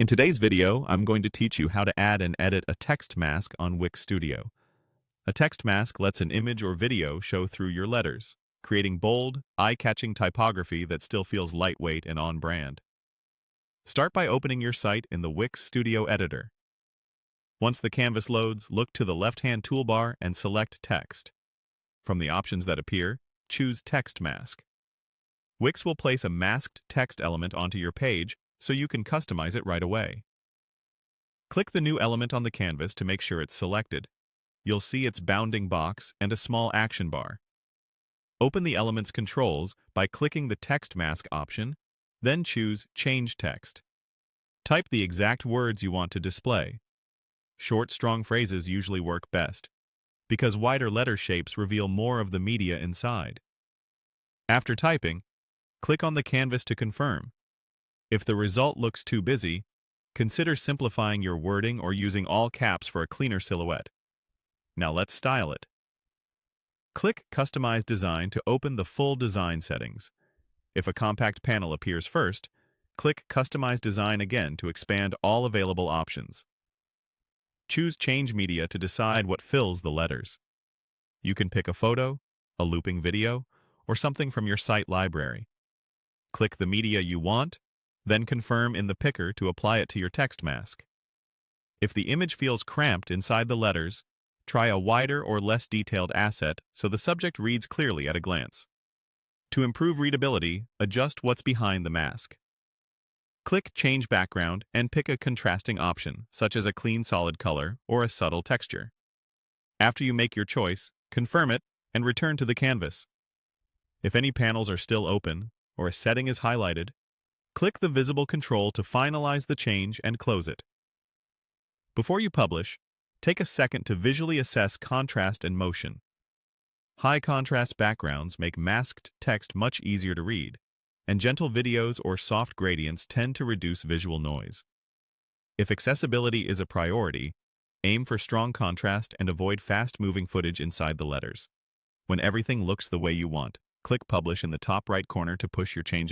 In today's video, I'm going to teach you how to add and edit a text mask on Wix Studio. A text mask lets an image or video show through your letters, creating bold, eye-catching typography that still feels lightweight and on-brand. Start by opening your site in the Wix Studio editor. Once the canvas loads, look to the left-hand toolbar and select Text. From the options that appear, choose Text Mask. Wix will place a masked text element onto your page so you can customize it right away. Click the new element on the canvas to make sure it's selected. You'll see its bounding box and a small action bar. Open the element's controls by clicking the Text Mask option, then choose Change Text. Type the exact words you want to display. Short, strong phrases usually work best, because wider letter shapes reveal more of the media inside. After typing, click on the canvas to confirm. If the result looks too busy, consider simplifying your wording or using all caps for a cleaner silhouette. Now let's style it. Click Customize Design to open the full design settings. If a compact panel appears first, click Customize Design again to expand all available options. Choose Change Media to decide what fills the letters. You can pick a photo, a looping video, or something from your site library. Click the media you want, then confirm in the picker to apply it to your text mask. If the image feels cramped inside the letters, try a wider or less detailed asset so the subject reads clearly at a glance. To improve readability, adjust what's behind the mask. Click Change Background and pick a contrasting option, such as a clean solid color or a subtle texture. After you make your choice, confirm it and return to the canvas. If any panels are still open or a setting is highlighted, click the visible control to finalize the change and close it. Before you publish, take a second to visually assess contrast and motion. High contrast backgrounds make masked text much easier to read, and gentle videos or soft gradients tend to reduce visual noise. If accessibility is a priority, aim for strong contrast and avoid fast-moving footage inside the letters. When everything looks the way you want, click Publish in the top right corner to push your changes.